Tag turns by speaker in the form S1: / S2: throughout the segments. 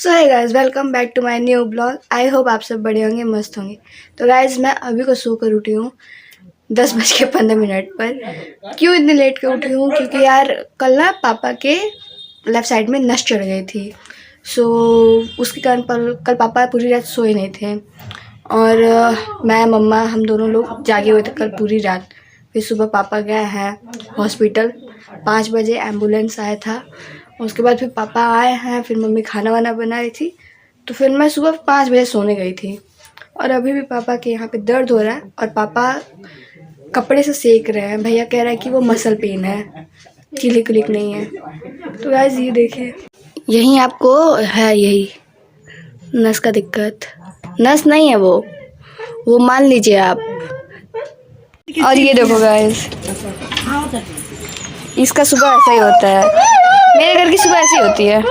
S1: So hi guys, welcome back to my new blog. I hope आप सब बढ़िया होंगे, मस्त होंगे। तो गाइज मैं अभी को सो कर उठी हूँ 10:15 पर। क्यों इतनी लेट कर उठी हूँ? क्योंकि यार कल ना पापा के लेफ़्ट साइड में नस चढ़ गई थी। सो उसके कारण कल पापा पूरी रात सोए नहीं थे और मैं मम्मा हम दोनों लोग जागे हुए थे कल पूरी रात। फिर सुबह पापा गया है हॉस्पिटल, 5 बजे एम्बुलेंस आया था। उसके बाद फिर पापा आए हैं, फिर मम्मी खाना वाना बना रही थी, तो फिर मैं सुबह 5 बजे सोने गई थी। और अभी भी पापा के यहाँ पे दर्द हो रहा है और पापा कपड़े से सेक रहे हैं। भैया कह रहा है कि वो मसल पेन है, क्लिक नहीं है। तो गाइस ये देखिए, यहीं आपको है यही नस का दिक्कत। नस नहीं है वो मान लीजिए आप। और ये देखो गाइस, इसका सुबह ऐसा ही होता है। मेरे घर की सुबह ऐसी होती है।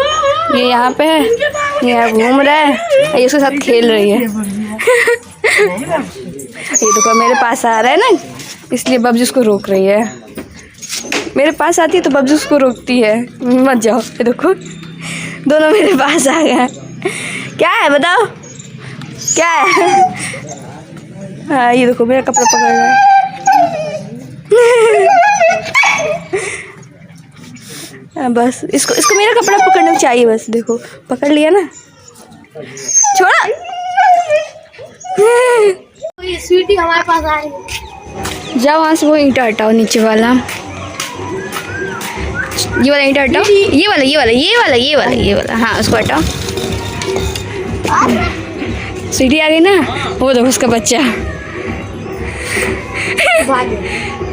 S1: ये यहाँ पे है, ये यहाँ घूम रहा है, ये उसके साथ खेल रही है। ये देखो मेरे पास आ रहा है ना, इसलिए बब्जू उसको रोक रही है। मेरे पास आती है तो बब्जू उसको रोकती है, मत जाओ। ये देखो दोनों मेरे पास आ गए। क्या है बताओ, क्या है? हाँ ये देखो मेरा कपड़ा पकड़ रहा है। बस इसको मेरा कपड़ा पकड़ना चाहिए, बस देखो पकड़ लिया ना, छोड़ा।
S2: स्वीटी हमारे पास आए।
S1: जाओ वहाँ से वो ईंटा हटाओ, नीचे वाला, ये वाला ईंटा हटाओ, ये वाला हाँ उसको हटाओ। स्वीटी आ गई ना, वो देखो उसका बच्चा।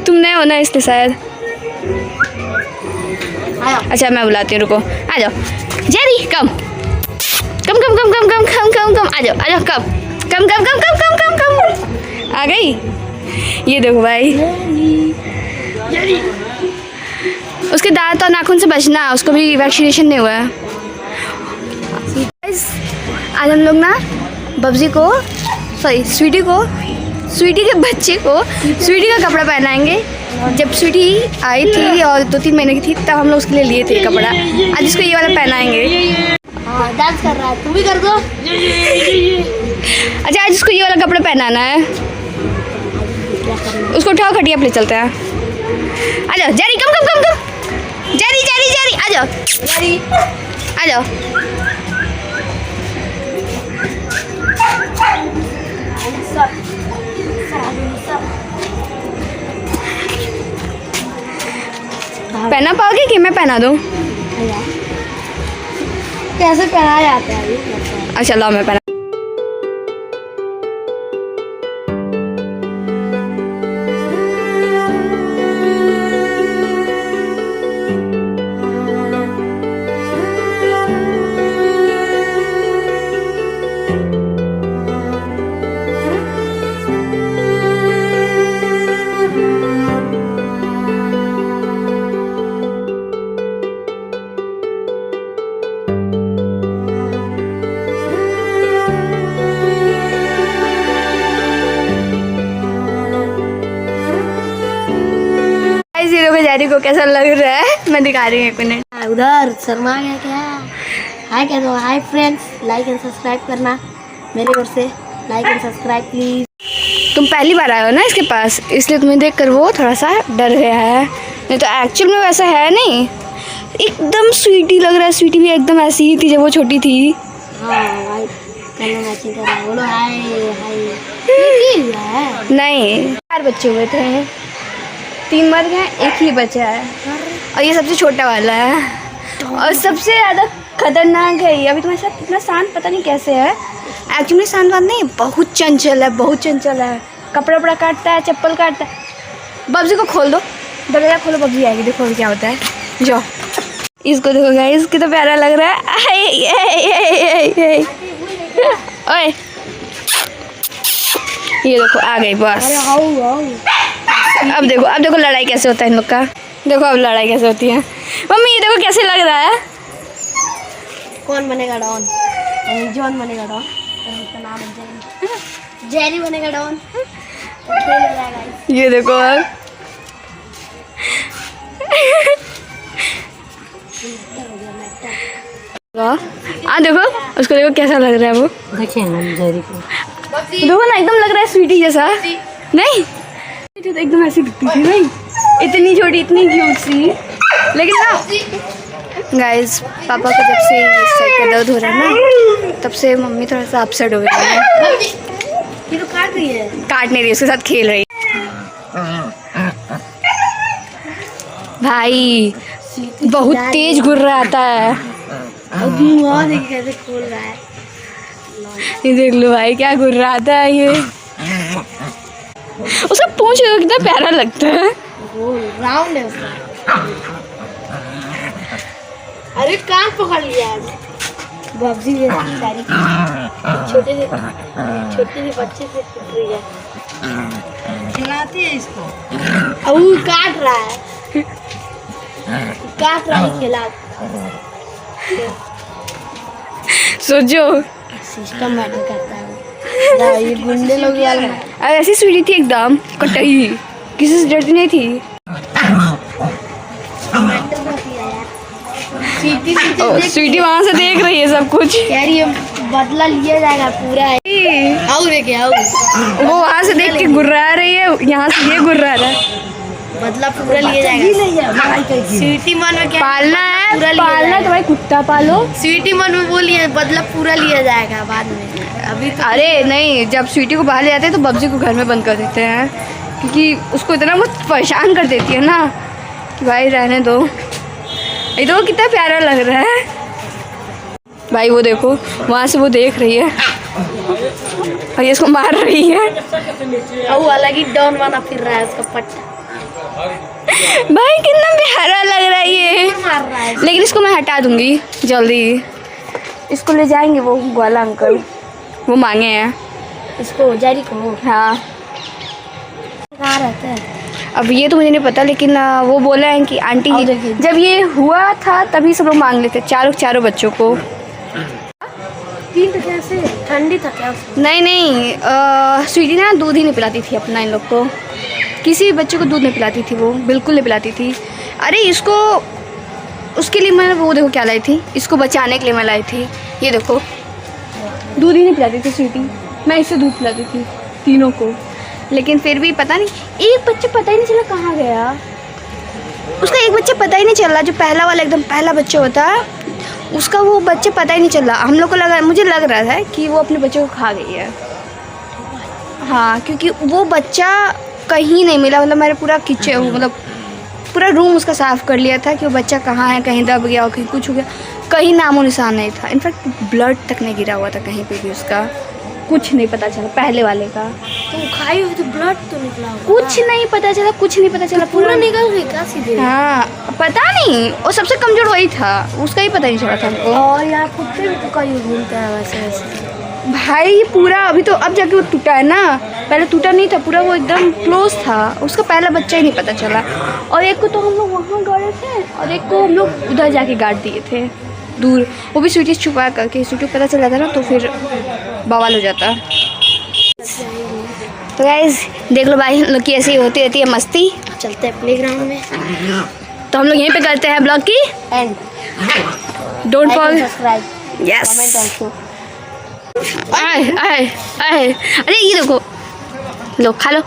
S1: तुम नए हो ना इसलिए शायद। अच्छा मैं बुलाती हूँ, रुको आ जाओ। जेरी कम आ जाओ कम आ गई। ये देखो भाई, उसके दांत और नाखून से बचना, उसको भी वैक्सीनेशन नहीं हुआ है। आज हम लोग ना बब्जी को स्वीटी के बच्चे को स्वीटी का कपड़ा पहनाएंगे। जब स्वीटी आई थी और 2-3 महीने की थी तब हम लोग उसके लिए लिए थे कपड़ा। आज इसको ये वाला पहनाएंगे।
S2: डांस कर रहा है, तुम भी कर दो।
S1: अच्छा आज इसको ये वाला कपड़ा पहनाना है। उसको उठाओ, खटिया पे चलते हैं। आ जाओ जेरी, कम जेरी आ जाओ, आ जाओ। पहना पाओगे कि मैं पहना दूँ?
S2: कैसे पहनाया जाता है?
S1: अच्छा लाओ मैं पहना। जेरी को कैसा लग रहा है मैं दिखा रही हूँ, एक मिनट।
S2: उधर शर्मा गया क्या? हाय कह दो। Hi friends, like and subscribe करना मेरे ओर से। Like and subscribe please.
S1: तुम पहली बार आए हो ना इसके पास, इसलिए तुम्हें देखकर वो थोड़ा सा डर गया है, नहीं तो एक्चुअल में वैसा है नहीं। एकदम स्वीटी लग रहा है। स्वीटी भी एकदम ऐसी ही थी जब वो छोटी थी।
S2: हाँ मैचिंग कर रहा है। बोलो हाय हाय।
S1: नहीं 4 बच्चे हुए थे, 3 मर गए, 1 ही बचा है और ये सबसे छोटा वाला है और सबसे ज़्यादा खतरनाक है ये। अभी तुम्हारे साथ इतना शांत पता नहीं कैसे है। एक्चुअली शांत बात नहीं, बहुत चंचल है। कपड़ा वपड़ा काटता है, चप्पल काटता है। बब्जी को खोल दो, दरवाजा खोलो, बब्जी आएगी। देखो क्या होता है, जाओ। इसको देखो गाइस कितना प्यारा लग रहा है। ओए ये देखो आ गई बस। अब देखो लड़ाई कैसे होता है इन लोग का। देखो अब लड़ाई कैसे होती है। मम्मी ये देखो कैसे लग रहा है।
S2: कौन बनेगा डॉन? जॉन बनेगा डॉन। जेरी बनेगा डॉन।
S1: ये देखो अब देखो उसको, देखो कैसा लग रहा है वो।
S2: देखिए
S1: देखो ना, एकदम लग रहा है स्वीटी जैसा। नहीं तो एकदम ऐसी दिखती थी नहीं, इतनी छोटी, इतनी क्यूट सी। लेकिन ना गाइस, पापा को जब से इस साइड का दर्द हो रहा है ना, तब से मम्मी थोड़ा सा अपसेट हो गई है।
S2: ये तो काट रही है।
S1: काट नहीं रही, उसके साथ खेल रही भाई। बहुत तेज गुर्राता है।
S2: अब मुँह देखिए कैसे खोल रहा है।
S1: ये देख लो भाई, क्या गुर्राता है ये। उसका पूंछ देखो कितना प्यारा लगता है।
S2: गोल राउंड है उसका। अरे कान पकड़ लिया आज। बब्जी जैसी सारी छोटे से बच्चे से टूट रही है। खिलाती है इसको। अब वो काट रहा है, काट रहा है खिला।
S1: सोचो,
S2: सिस्टम मैटर करता है ये गुंडे लोग वाला।
S1: अब ऐसी स्वीटी थी एकदम कटई, किसी से डरती नहीं थी। स्वीटी वहाँ से देख रही है सब कुछ।
S2: यार ये बदला लिया जाएगा पूरा है। आओ रे क्या
S1: वो वहाँ से देख के गुर्रा रही है, यहाँ से ये गुर्रा रहा है।
S2: बदला पूरा लिया जाएगा। स्वीटी मन में क्या
S1: पालना है,
S2: पूरा
S1: पालना तो भाई कुत्ता पालो।
S2: स्वीटी मन में बोलिए बदला पूरा लिया जाएगा बाद में। अभी तो
S1: अरे नहीं, जब स्वीटी को बाहर ले जाते हैं तो बब्जी को घर में बंद कर देते हैं, क्योंकि उसको इतना बहुत परेशान कर देती है ना कि भाई रहने दो। ये तो कितना प्यारा लग रहा है भाई। वो देखो वहाँ से वो देख रही है और ये इसको मार रही है।
S2: अब वो अलग ही डॉन बना फिर रहा है उसका पट्टा।
S1: भाई कितना प्यारा लग रहा है ये।
S2: मार रहा है।
S1: लेकिन इसको मैं हटा दूंगी जल्दी। इसको ले जाएंगे वो ग्वाला अंकल, वो मांगे हैं
S2: इसको जारी को।
S1: हाँ,
S2: कहाँ रहते हैं
S1: अब ये तो मुझे नहीं पता, लेकिन वो बोला है कि आंटी जब ये हुआ था तभी सब लोग मांग लेते चारों बच्चों को।
S2: तीन तो कैसे ठंडी था क्या उसमें?
S1: नहीं स्वीटी ना दूध ही नहीं पिलाती थी अपना इन लोग को। किसी भी बच्चे को दूध नहीं पिलाती थी वो, बिल्कुल नहीं पिलाती थी। अरे इसको, उसके लिए मैं वो देखो क्या लाई थी, इसको बचाने के लिए मैं लाई थी। ये देखो दूध ही नहीं पिलाती थी स्वीटी, मैं इससे दूध पिलाती थी तीनों को। लेकिन फिर भी पता नहीं, एक बच्चा पता ही नहीं चला कहाँ गया। उसका एक बच्चा पता ही नहीं चला, जो पहला वाला एकदम पहला बच्चा होता है उसका, वो बच्चे पता ही नहीं चला। हम लोग को लगा, मुझे लग रहा था कि वो अपने बच्चे को खा गई है। हाँ, क्योंकि वो बच्चा कहीं नहीं मिला। मतलब मैंने पूरा किचन, मतलब पूरा रूम उसका साफ़ कर लिया था कि वो बच्चा कहाँ है, कहीं दब गया हो, कहीं कुछ हो गया, कहीं नामो निशान नहीं था। इनफैक्ट ब्लड तक नहीं गिरा हुआ था कहीं पे भी, उसका कुछ नहीं पता चला पहले वाले का।
S2: तो खाई हुई तो ब्लड तो निकला होगा।
S1: कुछ नहीं पता चला, कुछ नहीं पता चला,
S2: पूरा निकल गई क्या सीधे?
S1: हाँ पता नहीं, वो सबसे कमज़ोर वही था, उसका ही पता नहीं चला था हमको।
S2: और यार कुत्ते भी तो कहीं घूमते हैं वैसे वैसे।
S1: भाई पूरा अभी तो अब जाके वो टूटा है ना, पहले टूटा नहीं था, पूरा वो एकदम क्लोज था। उसका पहला बच्चा ही नहीं पता चला। और एक को तो हम लोग वहाँ गाड़े थे और एक को हम लोग उधर जाके गाड़ दिए थे दूर। वो भी स्वीटी छुपा करके, स्वीटी को पता चल जाता ना तो फिर बवाल हो जाता। तो गाइस देख लो भाई, हम लोग की ऐसी ही होती रहती है मस्ती।
S2: चलते हैं प्लेग्राउंड में।
S1: तो हम लोग यहीं पे करते हैं ब्लॉग की
S2: and
S1: don't forget.
S2: Subscribe
S1: yes.
S2: Comment also.
S1: आए। अरे ये देखो, लो खा लो।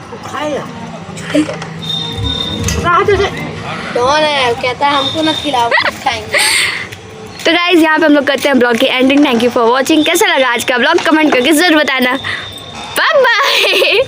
S2: कौन है कहता है हमको ना खिलाओ, खाएंगे।
S1: तो गाइज यहाँ पे हम लोग करते हैं ब्लॉग की ending. Thank you for watching. कैसा लगा आज का ब्लॉग कमेंट करके जरूर बताना। Bye bye.